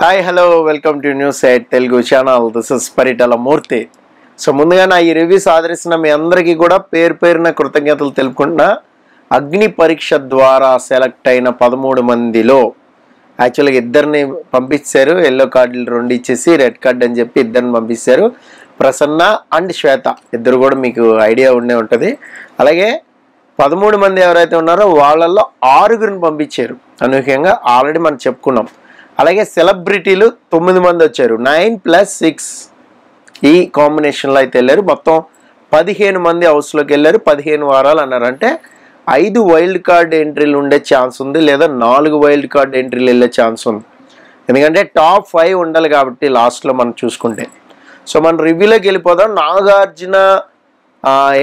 Hi hello welcome to news at Telugu channel. This is Paritala Murthy. So ముందుగా నా ఈ reviews ఆదరిస్తున్న మీ అందరికీ కూడా పేరు పేరున కృతజ్ఞతలు తెలుపుకుంటున్నా. అగ్ని పరీక్ష ద్వారా సెలెక్ట్ అయిన 13 మందిలో యాక్చువల్గా ఇద్దరిని పంపించారు. ఎల్లో కార్డులు 2 ఇచ్చేసి రెడ్ కార్డ్ అని చెప్పి ఇద్దరిని పంపించారు. ప్రసన్న అండ్ శ్వేత ఇద్దరు కూడా మీకు ఐడియా ఉండే ఉంటుంది. అలాగే 13 మంది ఎవరైతే ఉన్నారో వాళ్ళల్లో 6గురిని పంపించారు అనూహ్యంగా. ఆల్రెడీ మనం చెప్పుకున్నాం. అలాగే సెలబ్రిటీలు 9 మంది వచ్చారు. 9+6 ఈ కాంబినేషన్లో అయితే వెళ్ళారు. మొత్తం 15 మంది హౌస్లోకి వెళ్ళారు. 15 వారాలు అన్నారు. అంటే 5 వైల్డ్ కార్డ్ ఎంట్రీలు ఉండే ఛాన్స్ ఉంది, లేదా 4 వైల్డ్ కార్డ్ ఎంట్రీలు వెళ్ళే ఛాన్స్ ఉంది. ఎందుకంటే టాప్ 5 ఉండాలి కాబట్టి లాస్ట్లో మనం చూసుకుంటే. సో మన రివ్యూలోకి వెళ్ళిపోదాం. Nagarjuna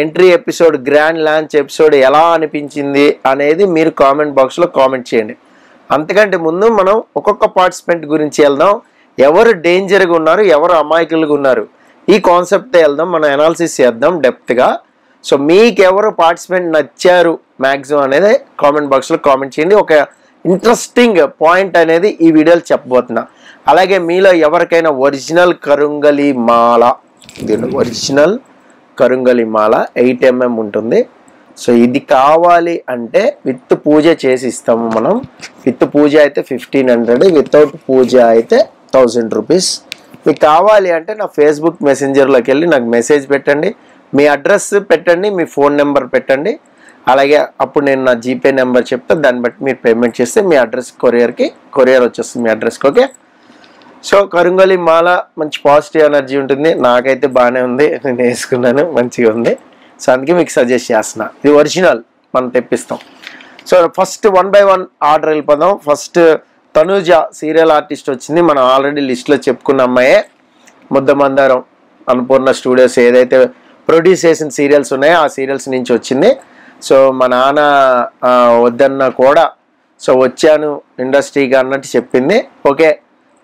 entry episode, grand launch episode ఎలా అనిపించింది అనేది మీరు కామెంట్ బాక్స్లో కామెంట్ చేయండి. అంతకంటే ముందు మనం ఒక్కొక్క పార్టిసిపెంట్ గురించి వెళ్దాం. ఎవరు డేంజర్గా ఉన్నారు, ఎవరు అమాయకులుగా ఉన్నారు, ఈ కాన్సెప్ట్తో వెళ్దాం. మనం అనాలిసిస్ చేద్దాం డెప్త్గా. సో మీకు ఎవరు పార్టిసిపెంట్ నచ్చారు మ్యాక్సిమం అనేది కామెంట్ బాక్స్లో కామెంట్ చేయండి. ఒక ఇంట్రెస్టింగ్ పాయింట్ అనేది ఈ వీడియోలో చెప్పబోతున్నా. అలాగే మీలో ఎవరికైనా ఒరిజినల్ కరుంగలి మాల, ఒరిజినల్ కరుంగలి మాల 8mm ఉంటుంది. సో ఇది కావాలి అంటే విత్ పూజ చేసి ఇస్తాము మనం. విత్ పూజ అయితే 1500, వితౌట్ పూజ అయితే 1000 రూపీస్. మీకు కావాలి అంటే నా ఫేస్బుక్ మెసెంజర్లోకి వెళ్ళి నాకు మెసేజ్ పెట్టండి, మీ అడ్రస్ పెట్టండి, మీ ఫోన్ నెంబర్ పెట్టండి. అలాగే అప్పుడు నేను నా జీపే నెంబర్ చెప్తే దాన్ని బట్టి మీరు పేమెంట్ చేస్తే మీ అడ్రస్ కొరియర్ వచ్చేస్తుంది మీ అడ్రస్కి. ఓకే. సో కరుంగలి మాల మంచి పాజిటివ్ ఎనర్జీ ఉంటుంది. నాకైతే బాగానే ఉంది, నేను వేసుకున్నాను, మంచిగా ఉంది. సో అందుకే మీకు సజెస్ట్ చేస్తున్నా. ఇది ఒరిజినల్ మనం తెప్పిస్తాం. సో ఫస్ట్ 1 by 1 ఆర్డర్ వెళ్ళిపోదాం. ఫస్ట్ తనూజ సీరియల్ ఆర్టిస్ట్ వచ్చింది. మనం ఆల్రెడీ లిస్ట్లో చెప్పుకున్న అమ్మాయే. ముద్దమందారం అన్నపూర్ణ స్టూడియోస్ ఏదైతే ప్రొడ్యూస్ చేసిన సీరియల్స్ ఉన్నాయో ఆ సీరియల్స్ నుంచి వచ్చింది. సో మా నాన్న వద్దన్నా కూడా సో వచ్చాను ఇండస్ట్రీగా అన్నట్టు చెప్పింది. ఓకే.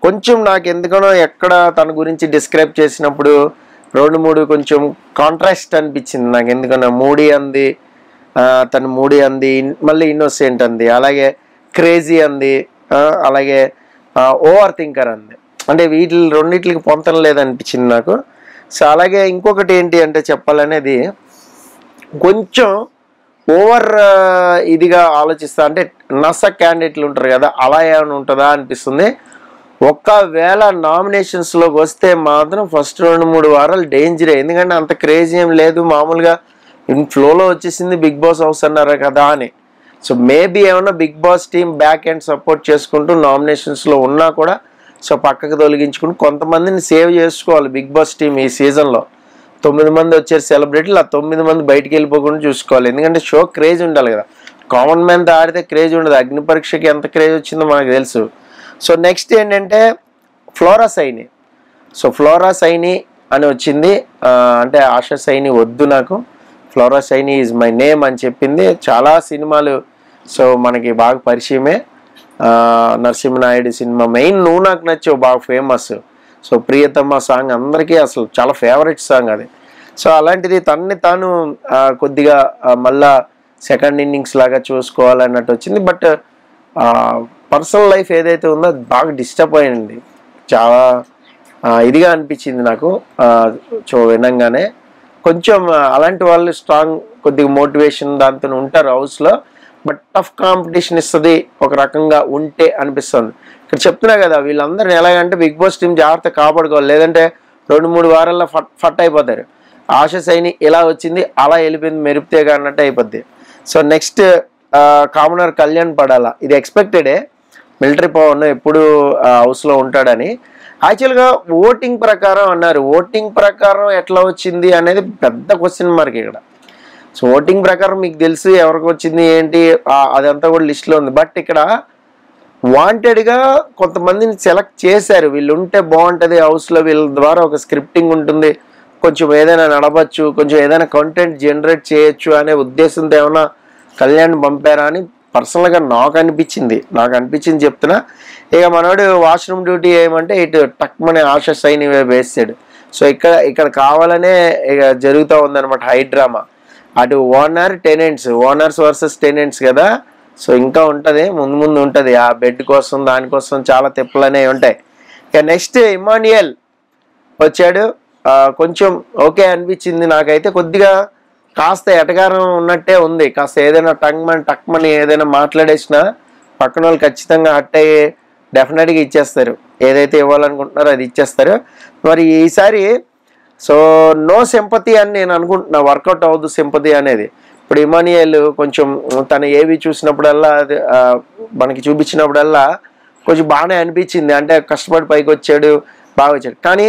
కొంచెం నాకు ఎందుకనో ఎక్కడ తన గురించి డిస్క్రైబ్ చేసినప్పుడు 2-3 కొంచెం కాంట్రాస్ట్ అనిపించింది నాకు. ఎందుకన్నా మూడీ అంది, తను మూడీ అంది, మళ్ళీ ఇన్నోసెంట్ అంది, అలాగే క్రేజీ అంది, అలాగే ఓవర్ థింకర్ అంది. అంటే వీటి రెండింటికి పొంతన లేదనిపించింది నాకు. సో అలాగే ఇంకొకటి ఏంటి అంటే చెప్పాలనేది కొంచెం ఓవర్ ఇదిగా ఆలోచిస్తా. అంటే నస క్యాండిడేట్లు ఉంటారు కదా, అలా ఏమైనా ఉంటుందా అనిపిస్తుంది. ఒకవేళ నామినేషన్స్లోకి వస్తే మాత్రం ఫస్ట్ 2-3 వారాలు డేంజరే. ఎందుకంటే అంత క్రేజీ ఏం లేదు, మామూలుగా ఫ్లోలో వచ్చేసింది బిగ్ బాస్ హౌస్ అన్నారు కదా అని. సో మేబీ ఏమన్నా Bigg Boss team back and support చేసుకుంటూ నామినేషన్స్లో ఉన్నా కూడా సో పక్కకు తొలగించుకుంటూ కొంతమందిని సేవ్ చేసుకోవాలి బిగ్ బాస్ టీం ఈ సీజన్లో. 9 మంది వచ్చారు సెలబ్రిటీలు, ఆ 9 మంది బయటికి వెళ్ళిపోకుండా చూసుకోవాలి. ఎందుకంటే షో క్రేజ్ ఉండాలి కదా. కామన్ మ్యాన్తో ఆడితే క్రేజ్ ఉండదు. అగ్ని పరీక్షకి ఎంత క్రేజ్ వచ్చిందో మనకు తెలుసు. సో నెక్స్ట్ ఏంటంటే flora Saini. So flora Saini అని వచ్చింది. అంటే ఆశా సైని వద్దు, నాకు flora Saini is my name అని చెప్పింది. చాలా సినిమాలు సో మనకి బాగా పరిచయమే. నరసింహనాయుడు సినిమా మెయిన్ నువ్వు నాకు నచ్చావు బాగా ఫేమస్. సో ప్రియతమ సాంగ్ అందరికీ అసలు చాలా ఫేవరెట్ సాంగ్ అది. సో అలాంటిది తనని తాను కొద్దిగా మళ్ళా సెకండ్ ఇన్నింగ్స్ లాగా చూసుకోవాలన్నట్టు వచ్చింది. బట్ పర్సనల్ లైఫ్ ఏదైతే ఉందో అది బాగా డిస్టర్బ్ అయింది. చాలా ఇదిగా అనిపించింది నాకు. సో వినంగానే కొంచెం అలాంటి వాళ్ళు స్ట్రాంగ్ కొద్దిగా మోటివేషన్ దాంతో ఉంటారు హౌస్లో. బట్ టఫ్ కాంపిటీషన్ ఇస్తుంది ఒక రకంగా ఉంటే అనిపిస్తుంది. ఇక్కడ చెప్తున్నా కదా, వీళ్ళందరినీ ఎలాగంటే బిగ్ బాస్ టీం జాగ్రత్త కాపాడుకోవాలి, లేదంటే 2-3 వారాల్లో ఫట్ అయిపోతారు. ఆశా సైని ఇలా వచ్చింది అలా వెళ్ళిపోయింది, మెరుపుతేగా అన్నట్టు అయిపోద్ది. సో నెక్స్ట్ కామనర్ కళ్యాణ్ పడాలా. ఇది ఎక్స్పెక్టెడే. మిలిటరీ పవన్ ఎప్పుడు హౌస్లో ఉంటాడని. యాక్చువల్గా ఓటింగ్ ప్రకారం అన్నారు. ఓటింగ్ ప్రకారం ఎట్లా వచ్చింది అనేది పెద్ద క్వశ్చన్ మార్క్ ఇక్కడ. సో ఓటింగ్ ప్రకారం మీకు తెలుసు ఎవరికి వచ్చింది ఏంటి, అదంతా కూడా లిస్ట్లో ఉంది. బట్ ఇక్కడ వాంటెడ్గా కొంతమందిని సెలెక్ట్ చేశారు. వీళ్ళు ఉంటే బాగుంటుంది హౌస్లో, వీళ్ళ ద్వారా ఒక స్క్రిప్టింగ్ ఉంటుంది, కొంచెం ఏదైనా నడవచ్చు, కొంచెం ఏదైనా కంటెంట్ జనరేట్ చేయొచ్చు అనే ఉద్దేశంతో ఏమైనా కళ్యాణ్ పంపారా అని పర్సనల్గా నాకు అనిపించింది చెప్తున్నా. ఇక మనోడు వాష్రూమ్ డ్యూటీ ఏమంటే ఇటు టక్మని ఆశా సైని వేసాడు. సో ఇక్కడ కావాలనే ఇక జరుగుతూ ఉందన్నమాట హై డ్రామా. అటు ఓనర్స్ వర్సెస్ టెనెంట్స్ కదా. సో ఇంకా ఉంటుంది, ముందు ఉంటుంది. ఆ బెడ్ కోసం దానికోసం చాలా తిప్పలు అనేవి ఉంటాయి. ఇక నెక్స్ట్ ఇమాన్యుయల్ వచ్చాడు. కొంచెం ఓకే అనిపించింది నాకైతే. కొద్దిగా కాస్త ఎటకారం ఉన్నట్టే ఉంది. కాస్త ఏదైనా టక్మని ఏదైనా మాట్లాడేసినా పక్కన వాళ్ళు ఖచ్చితంగా హట్ అయ్యి డెఫినెట్గా ఇచ్చేస్తారు. ఏదైతే ఇవ్వాలనుకుంటున్నారో అది ఇచ్చేస్తారు. మరి ఈసారి సో నో సింపతి అని నేను అనుకుంటున్నా. వర్కౌట్ అవ్వదు సింపతి అనేది. ఇప్పుడు ఇమాన్యుయల్ కొంచెం తన ఏవి చూసినప్పుడల్లా అది మనకి చూపించినప్పుడల్లా కొంచెం బాగానే అనిపించింది. అంటే కష్టపడి పైకి వచ్చాడు, బాగా వచ్చాడు. కానీ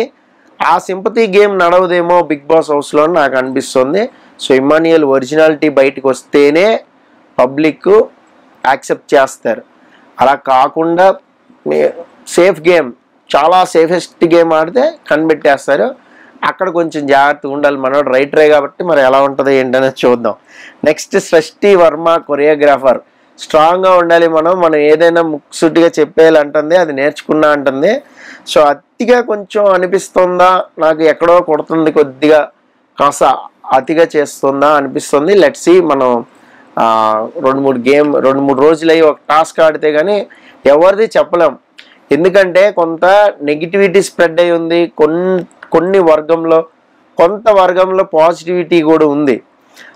ఆ సింపతి గేమ్ నడవదేమో బిగ్ బాస్ హౌస్లో నాకు అనిపిస్తుంది. సో ఇమాన్యుయల్ ఒరిజినాలిటీ బయటకు వస్తేనే పబ్లిక్ యాక్సెప్ట్ చేస్తారు. అలా కాకుండా సేఫ్ గేమ్, చాలా సేఫెస్ట్ గేమ్ ఆడితే కనిపెట్టేస్తారు. అక్కడ కొంచెం జాగ్రత్తగా ఉండాలి. మనోడు రైటరే కాబట్టి మరి ఎలా ఉంటుందో ఏంటనేది చూద్దాం. నెక్స్ట్ సృష్టి వర్మ కొరియోగ్రాఫర్. స్ట్రాంగ్గా ఉండాలి. మనం ఏదైనా ముక్సుటిగా చెప్పేయాలంటుంది, అది నేర్చుకున్నా అంటుంది. సో అతిగా కొంచెం అనిపిస్తుందా నాకు, ఎక్కడో కొడుతుంది కొద్దిగా, కాస్త అతిగా చేస్తుందా అనిపిస్తుంది. Let's see. మనం 2-3 రోజులు అయ్యి ఒక టాస్క్ ఆడితే కానీ ఎవరిది చెప్పలేం. ఎందుకంటే కొంత నెగిటివిటీ స్ప్రెడ్ అయి ఉంది. కొన్ని వర్గంలో, కొంత వర్గంలో పాజిటివిటీ కూడా ఉంది.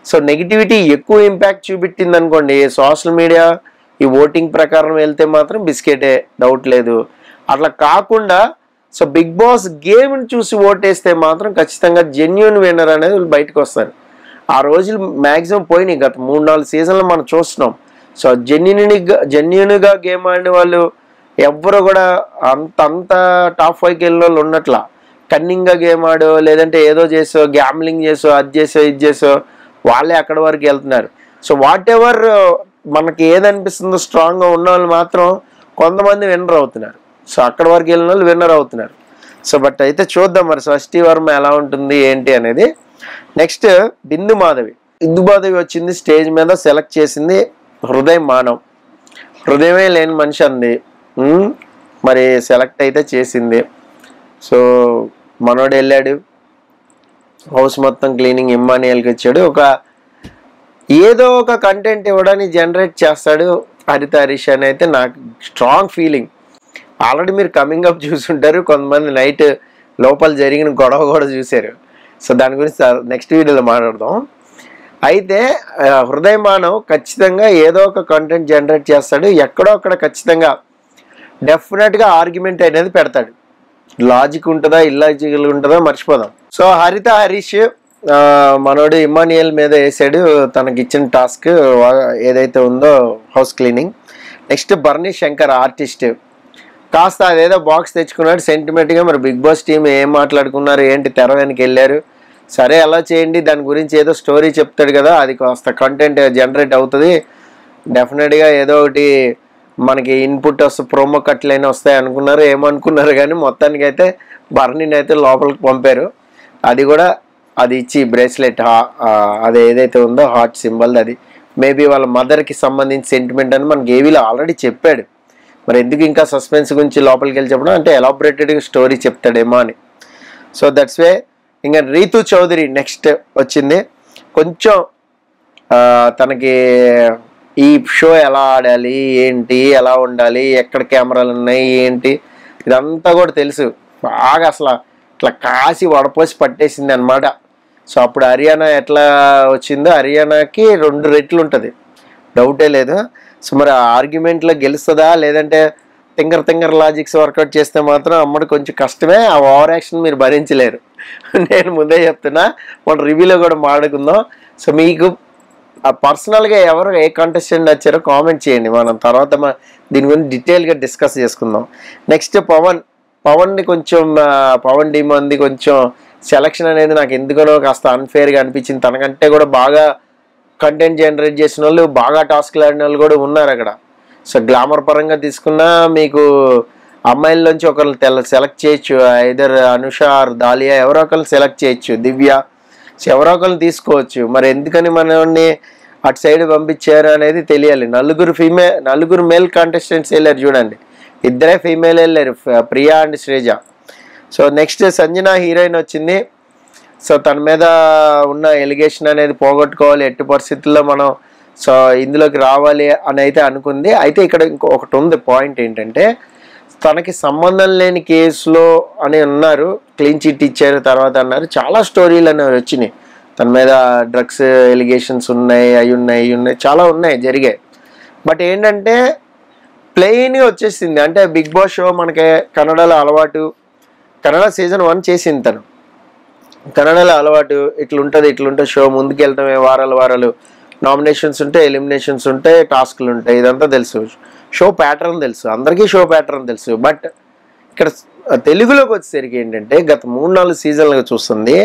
సో నెగిటివిటీ ఎక్కువ ఇంపాక్ట్ చూపెట్టింది అనుకోండి సోషల్ మీడియా, ఈ ఓటింగ్ ప్రకారం వెళ్తే మాత్రం బిస్కెటే, డౌట్ లేదు. అట్లా కాకుండా సో బిగ్ బాస్ గేమ్ని చూసి ఓటేస్తే మాత్రం ఖచ్చితంగా జెన్యూన్ విన్నర్ అనేది బయటకు వస్తారు. ఆ రోజులు మ్యాక్సిమం పోయినాయి. గత 3-4 సీజన్లు మనం చూస్తున్నాం. సో జెన్యూన్గా గేమ్ ఆడిన వాళ్ళు ఎవ్వరు కూడా అంత టాప్ 5కి వెళ్ళిన వాళ్ళు ఉన్నట్లా. కన్నింగ్గా గేమ్ ఆడో లేదంటే ఏదో చేసో, గ్యామ్లింగ్ చేసో, అది చేసో ఇది చేసో వాళ్ళే అక్కడి వరకు వెళ్తున్నారు. సో వాట్ ఎవర్ మనకి ఏదనిపిస్తుందో స్ట్రాంగ్గా ఉన్న వాళ్ళు మాత్రం కొంతమంది విన్నర్ అవుతున్నారు. సో అక్కడి వరకు వెళ్ళిన వాళ్ళు విన్నర్ అవుతున్నారు. సో బట్ అయితే చూద్దాం మరి సృష్టి వర్మ ఎలా ఉంటుంది ఏంటి అనేది. నెక్స్ట్ బిందు మాధవి వచ్చింది. స్టేజ్ మీద సెలెక్ట్ చేసింది హృదయం మానవ్. హృదయమే లేని మనిషి అంది. మరి సెలెక్ట్ అయితే చేసింది. సో మనోడు వెళ్ళాడు, హౌస్ మొత్తం క్లీనింగ్ ఇమ్మాన్యుయల్కి ఇచ్చాడు. ఏదో ఒక కంటెంట్ ఇవ్వడానికి జనరేట్ చేస్తాడు హరిత హరీష్ అని అయితే నాకు స్ట్రాంగ్ ఫీలింగ్. ఆల్రెడీ మీరు కమింగ్ అప్ చూసుంటారు, కొంతమంది నైట్ లోపల జరిగిన గొడవ కూడా చూశారు. సో దాని గురించి నెక్స్ట్ వీడియోలో మాట్లాడదాం. అయితే హృదయ మానవ్ ఖచ్చితంగా ఏదో ఒక కంటెంట్ జనరేట్ చేస్తాడు. ఎక్కడో అక్కడ ఖచ్చితంగా డెఫినెట్గా ఆర్గ్యుమెంట్ అనేది పెడతాడు. లాజిక్ ఉంటుందా ఇల్లాజికల్ ఉంటుందా మర్చిపోదాం. సో హరిత హరీష్ మనోడు ఇమ్మాన్యుయల్ మీద వేసాడు తనకి ఇచ్చిన టాస్క్ ఏదైతే ఉందో house cleaning. Next Barni Shankar artist కాస్త అదేదో బాక్స్ తెచ్చుకున్నాడు సెంటిమెంట్గా. మరి బిగ్ బాస్ టీం ఏం మాట్లాడుకున్నారు ఏంటి, తెర వెనక్కి వెళ్ళారు. సరే అలా చేయండి, దాని గురించి ఏదో స్టోరీ చెప్తాడు కదా, అది కాస్త కంటెంట్ జనరేట్ అవుతుంది. డెఫినెట్గా ఏదో ఒకటి మనకి ఇన్పుట్ వస్తే ప్రోమో కట్లైనా వస్తాయి అనుకున్నారు, ఏమనుకున్నారు. కానీ మొత్తానికి అయితే బర్నీని అయితే లోపలికి పంపారు. అది కూడా అది ఇచ్చి బ్రేస్లెట్ అది ఏదైతే ఉందో హార్ట్ సింబల్, అది మేబీ వాళ్ళ మదర్కి సంబంధించి సెంటిమెంట్ అని మనకి ఏవీలో ఆల్రెడీ చెప్పాడు. మరి ఎందుకు ఇంకా సస్పెన్స్ గురించి లోపలికి వెళ్ళి చెప్పడం అంటే ఎలాబొరేటెడ్గా స్టోరీ చెప్తాడేమో అని. So that's way. ఇంకా రీతు చౌదరి నెక్స్ట్ వచ్చింది. కొంచెం తనకి ఈ షో ఎలా ఆడాలి ఏంటి, ఎలా ఉండాలి, ఎక్కడ కెమెరాలు ఉన్నాయి ఏంటి, ఇదంతా కూడా తెలుసు బాగా. అసలు ఇట్లా కాసి వడపోసి పట్టేసింది అనమాట. సో అప్పుడు హర్యానా ఎట్లా వచ్చిందో హర్యానాకి 2 రెట్లు ఉంటుంది, డౌటే లేదు. సో మరి ఆర్గ్యుమెంట్లో గెలుస్తుందా లేదంటే తింగర్ లాజిక్స్ వర్కౌట్ చేస్తే మాత్రం అమ్మడు కొంచెం కష్టమే. ఆ ఓవర్ యాక్షన్ మీరు భరించలేరు. నేను ముందే చెప్తున్నా, మన రివ్యూలో కూడా మాట్లాడుకుందాం. సో మీకు పర్సనల్గా ఎవరు ఏ కంటెస్టెంట్ వచ్చారో కామెంట్ చేయండి, మనం తర్వాత దీని గురించి డీటెయిల్గా డిస్కస్ చేసుకుందాం. నెక్స్ట్ పవన్ని కొంచెం పవన్ డిమాంది కొంచెం సెలక్షన్ అనేది నాకు ఎందుకనో కాస్త అన్ఫేర్గా అనిపించింది. తనకంటే కూడా బాగా కంటెంట్ జనరేట్ చేసిన వాళ్ళు, బాగా టాస్క్లు ఆడిన వాళ్ళు కూడా ఉన్నారు అక్కడ. సో గ్లామర్ పరంగా తీసుకున్నా మీకు అమ్మాయిల్లోంచి ఒకరిని సెలెక్ట్ చేయొచ్చు, ఐదర్ అనుష ఆర్ దాలియా, ఎవరో ఒకరిని సెలెక్ట్ చేయొచ్చు, దివ్య. సో ఎవరో ఒకరిని తీసుకోవచ్చు. మరి ఎందుకని మనల్ని అటు సైడ్ పంపించారు అనేది తెలియాలి. 4 మేల్ కంటెస్టెంట్స్ వెళ్ళారు చూడండి, 2 ఫీమేల్ వెళ్ళారు, Priya and Sreja. So next Sanjana heroine వచ్చింది. సో తన మీద ఉన్న ఎలిగేషన్ అనేది పోగొట్టుకోవాలి, ఎట్టి పరిస్థితుల్లో మనం సో ఇందులోకి రావాలి అని అయితే అనుకుంది. అయితే ఇక్కడ ఇంకొకటి ఉంది పాయింట్ ఏంటంటే, తనకి సంబంధం లేని కేసులో అని అన్నారు, క్లీన్ చిట్ ఇచ్చారు తర్వాత అన్నారు. చాలా స్టోరీలు అనేవి వచ్చినాయి తన మీద, డ్రగ్స్ ఎలిగేషన్స్ ఉన్నాయి, అవి ఉన్నాయి, చాలా ఉన్నాయి జరిగాయి. బట్ ఏంటంటే ప్లెయిన్గా వచ్చేసింది. అంటే బిగ్ బాస్ షో మనకి కన్నడలో అలవాటు, కన్నడ సీజన్ 1 చేసింది తను, కన్నడలో అలవాటు, ఇట్లుంటుంది షో, ముందుకు వెళ్తామే, వారాలు నామినేషన్స్ ఉంటాయి, ఎలిమినేషన్స్ ఉంటాయి, టాస్క్లు ఉంటాయి, ఇదంతా తెలుసు. షో ప్యాటర్న్ తెలుసు, అందరికీ షో ప్యాటర్న్ తెలుసు. బట్ ఇక్కడ తెలుగులోకి వచ్చేసరికి ఏంటంటే గత 3-4 సీజన్లుగా చూస్తుంది,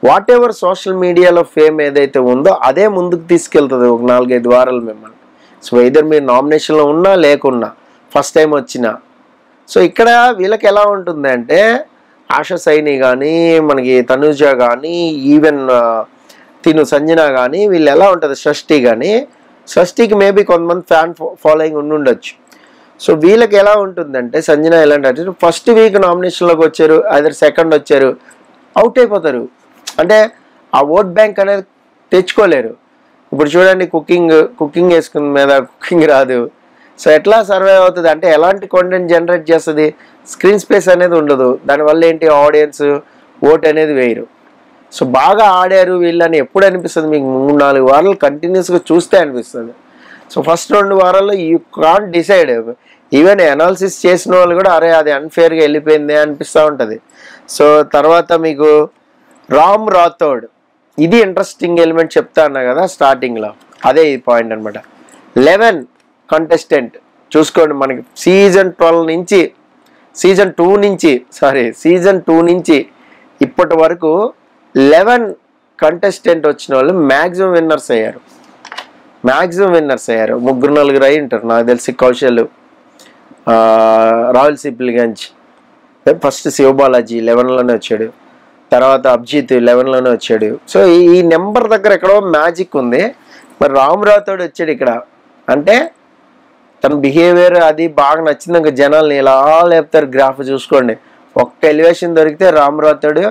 వాట్ ఎవర్ సోషల్ మీడియాలో ఫేమ్ ఏదైతే ఉందో అదే ముందుకు తీసుకెళ్తుంది ఒక 4-5 వారాలు మిమ్మల్ని. సో ఇద్దరు మీరు నామినేషన్లో ఉన్నా లేకున్నా, ఫస్ట్ టైం వచ్చినా. సో ఇక్కడ వీళ్ళకి ఎలా ఉంటుంది అంటే ఆశా సైని కానీ, మనకి తనుజ కానీ, ఈవెన్ తిను సంజన కానీ, వీళ్ళు ఎలా ఉంటుంది, షష్ఠి కానీ, షష్ఠికి మేబీ కొంతమంది ఫ్యాన్ ఫాలోయింగ్ ఉండొచ్చు. సో వీళ్ళకి ఎలా ఉంటుందంటే సంజన ఎలాంటి ఫస్ట్ వీక్ నామినేషన్లోకి వచ్చారు, అదర్ సెకండ్ వచ్చారు, అవుట్ అయిపోతారు. అంటే ఆ ఓట్ బ్యాంక్ అనేది తెచ్చుకోలేరు. ఇప్పుడు చూడండి కుకింగ్ వేసుకున్న మీద కుకింగ్ రాదు. సో ఎట్లా సర్వైవ్ అవుతుంది అంటే ఎలాంటి కంటెంట్ జనరేట్ చేస్తుంది, స్క్రీన్ స్పేస్ అనేది ఉండదు. దానివల్ల ఏంటి, ఆడియన్స్ ఓట్ అనేది వేయరు. సో బాగా ఆడారు వీళ్ళని ఎప్పుడు అనిపిస్తుంది మీకు, 3-4 వారాలు కంటిన్యూస్గా చూస్తే అనిపిస్తుంది. సో ఫస్ట్ 2 వారాల్లో you can't decide. Even analysis చేసిన వాళ్ళు కూడా అరే అది అన్ఫేర్గా వెళ్ళిపోయింది అనిపిస్తూ ఉంటుంది. సో తర్వాత మీకు రామ్ రాథోడ్, ఇది ఇంట్రెస్టింగ్ ఎలిమెంట్ చెప్తా అన్నా కదా స్టార్టింగ్లో, అదే ఈ పాయింట్ అనమాట. 11 కంటెస్టెంట్ చూసుకోండి, మనకి సీజన్ 2 నుంచి ఇప్పటి వరకు 11 కంటెస్టెంట్ వచ్చిన వాళ్ళు మ్యాక్సిమం విన్నర్స్ అయ్యారు. 3-4 అయి ఉంటారు నాకు తెలిసి. కౌశల్, రాహుల్ సిప్లిగంజ్, ఫస్ట్ శివబాలాజీ 11లోనే వచ్చాడు, తర్వాత అభిజిత్ 11లోనే వచ్చాడు. సో ఈ నెంబర్ దగ్గర ఎక్కడో మ్యాజిక్ ఉంది. మరి రామ్ రాథోడ్ వచ్చాడు ఇక్కడ అంటే తన బిహేవియర్ అది బాగా నచ్చింది. ఇంకా జనాల్ని ఇలా లేపుతారు. గ్రాఫ్ చూసుకోండి, ఒక్క ఎలివేషన్ దొరికితే Ram Rathod,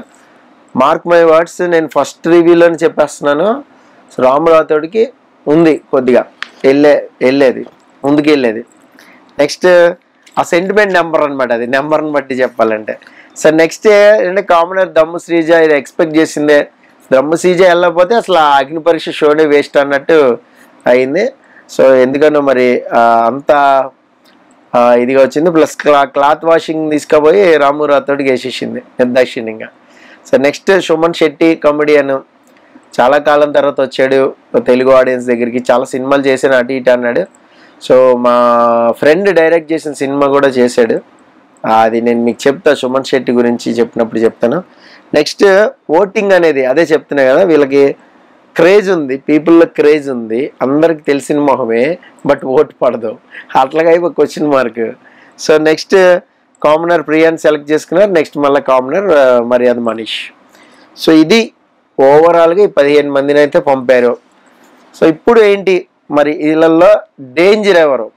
mark my words, నేను ఫస్ట్ రివ్యూలోనే చెప్పేస్తున్నాను, రామ్ రాథోడ్కి ఉంది కొద్దిగా వెళ్ళేది ముందుకు వెళ్ళేది. నెక్స్ట్ ఆ సెంటిమెంట్ నెంబర్ అనమాట, అది నెంబర్ని బట్టి చెప్పాలంటే. సో నెక్స్ట్ ఏంటంటే కామనర్ దమ్ము శ్రీజ, ఇది ఎక్స్పెక్ట్ చేసిందే. దమ్ము శ్రీజ వెళ్ళకపోతే అసలు ఆ అగ్ని పరీక్ష షోనే వేస్ట్ అన్నట్టు అయింది. సో ఎందుకనో మరి అంత ఇదిగా వచ్చింది. ప్లస్ క్లాత్ వాషింగ్ తీసుకుపోయి రాము రాథోడ్కి వేసేసింది నిర్దాక్షిణ్యంగా. So next Suman Shetty, comedian, చాలా కాలం తర్వాత వచ్చాడు తెలుగు ఆడియన్స్ దగ్గరికి. చాలా సినిమాలు చేశాను, అటు ఇటు అన్నాడు. సో మా ఫ్రెండ్ డైరెక్ట్ చేసిన సినిమా కూడా చేశాడు, అది నేను మీకు చెప్తా, సుమన్ శెట్టి గురించి చెప్పినప్పుడు చెప్తాను. నెక్స్ట్ ఓటింగ్ అనేది అదే చెప్తున్నా కదా, వీళ్ళకి క్రేజ్ ఉంది, పీపుల్లో క్రేజ్ ఉంది, అందరికి తెలిసిన మొహమే, బట్ ఓటు పడదు, అట్లాగా అయిపో question mark. So next commoner ప్రియాని సెలెక్ట్ చేసుకున్నారు. నెక్స్ట్ మళ్ళీ కామనర్ మర్యాద మనీష్. సో ఇది ఓవరాల్గా ఈ 15 మందిని అయితే పంపారు. సో ఇప్పుడు ఏంటి మరి వీళ్ళల్లో డేంజర్ ఎవరు,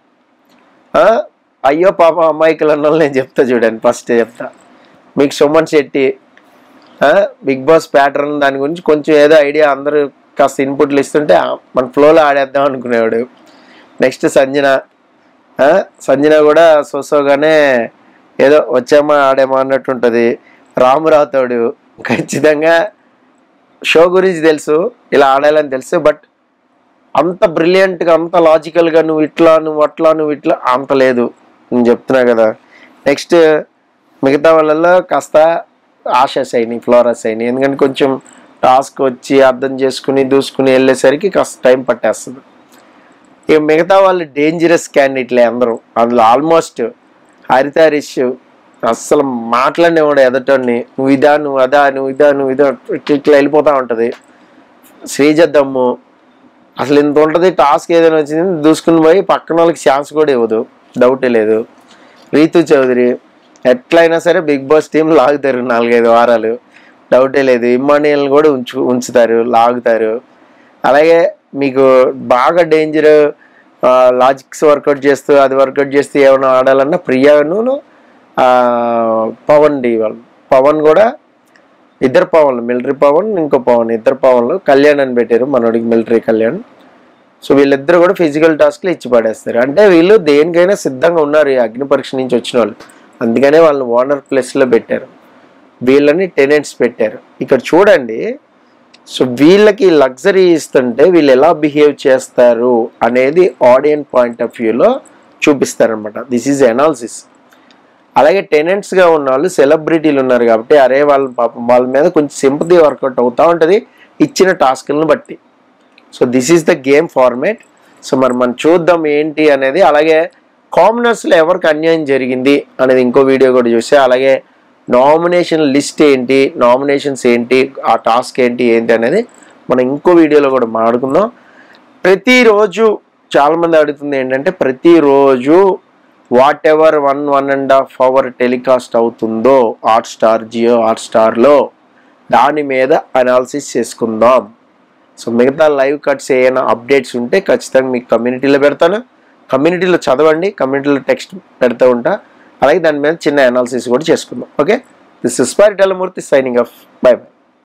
అయ్యో పాప అమ్మాయికులు అన్న వాళ్ళు నేను చెప్తా చూడండి. ఫస్ట్ చెప్తా మీకు Suman Shetty, Bigg Boss pattern దాని గురించి కొంచెం ఏదో ఐడియా, అందరూ కాస్త ఇన్పుట్లు ఇస్తుంటే మన ఫ్లోలో ఆడేద్దాం అనుకునేవాడు. నెక్స్ట్ సంజన కూడా సోసోగానే ఏదో వచ్చామా ఆడేమా అన్నట్టు ఉంటుంది. రాము రాథోడు ఖచ్చితంగా షో గురించి తెలుసు, ఇలా ఆడాలని తెలుసు, బట్ అంత బ్రిలియంట్గా, అంత లాజికల్గా నువ్వు ఇట్లా అంత లేదు, నేను చెప్తున్నా కదా. నెక్స్ట్ మిగతా వాళ్ళల్లో కాస్త ఆశా సైని, ఫ్లోరా సైని, ఎందుకంటే కొంచెం టాస్క్ వచ్చి అర్థం చేసుకుని దూసుకుని వెళ్ళేసరికి కాస్త టైం పట్టేస్తుంది. ఇక మిగతా వాళ్ళు డేంజరస్ క్యాండిడేట్లే అందరూ. అందులో ఆల్మోస్ట్ హరితారిష్ అస్సలు మాట్లాడినేవాడు ఎదటోని, నువ్వు ఇదా నువ్వు అదా ఇట్లా వెళ్ళిపోతూ ఉంటుంది. శ్రీజ దమ్ము అసలు ఇంత ఉంటుంది, టాస్క్ ఏదైనా వచ్చింది దూసుకుని పోయి పక్కన వాళ్ళకి ఛాన్స్ కూడా ఇవ్వదు, డౌటే లేదు. రీతు చౌదరి ఎట్లయినా సరే బిగ్ బాస్ టీం లాగుతారు 4-5 వారాలు, డౌటే లేదు. ఇమ్మానియల్ని కూడా ఉంచుతారు, లాగుతారు. అలాగే మీకు బాగా డేంజర్ లాజిక్స్ వర్కౌట్ చేస్తూ అది వర్కౌట్ చేస్తూ ఏమైనా ఆడాలన్నా ప్రియాను పవన్ వాళ్ళు, పవన్ కూడా ఇద్దరు పవన్లు, మిలిటరీ పవన్ ఇంకో పవన్, ఇద్దరు పవన్లు, కళ్యాణ్ అని పెట్టారు మనోడికి, మిలిటరీ కళ్యాణ్. సో వీళ్ళిద్దరు కూడా ఫిజికల్ టాస్క్లు ఇచ్చి పడేస్తారు. అంటే వీళ్ళు దేనికైనా సిద్ధంగా ఉన్నారు ఈ అగ్ని పరీక్ష నుంచి వచ్చిన వాళ్ళు. అందుకనే వాళ్ళని ఓనర్ ప్లేస్లో పెట్టారు, వీళ్ళని టెనెంట్స్ పెట్టారు. ఇక్కడ చూడండి, సో వీళ్ళకి లగ్జరీ ఇస్తుంటే వీళ్ళు ఎలా బిహేవ్ చేస్తారు అనేది ఆడియన్స్ పాయింట్ ఆఫ్ వ్యూలో చూపిస్తారనమాట. This is analysis. అలాగే టెనెంట్స్గా ఉన్న వాళ్ళు సెలబ్రిటీలు ఉన్నారు కాబట్టి అరే వాళ్ళ పాపం వాళ్ళ మీద కొంచెం సింపతి వర్కౌట్ అవుతూ ఉంటుంది ఇచ్చిన టాస్క్లను బట్టి. So this is the game format. So మరి మనం చూద్దాం ఏంటి అనేది. అలాగే కామనర్స్లో ఎవరికి అన్యాయం జరిగింది అనేది ఇంకో వీడియో కూడా చూస్తే, అలాగే నామినేషన్ లిస్ట్ ఏంటి, నామినేషన్స్ ఏంటి, ఆ టాస్క్ ఏంటి అనేది మనం ఇంకో వీడియోలో కూడా మాట్లాడుకుందాం. ప్రతిరోజు చాలామంది అడుగుతుంది ఏంటంటే, ప్రతిరోజు వాట్ ఎవర్ 1.5 hour టెలికాస్ట్ అవుతుందో హాట్స్టార్, జియో హాట్స్టార్లో దాని మీద అనాలిసిస్ చేసుకుందాం. సో మిగతా లైవ్ కట్స్ ఏమైనా అప్డేట్స్ ఉంటే ఖచ్చితంగా మీకు కమ్యూనిటీలో పెడతాను. కమ్యూనిటీలో చదవండి, కమ్యూనిటీలో టెక్స్ట్ పెడతా ఉంటా. అలాగే దాని మీద చిన్న అనాలిసిస్ కూడా చేసుకుందాం. Okay, this is Paritala Murthy signing off. By by.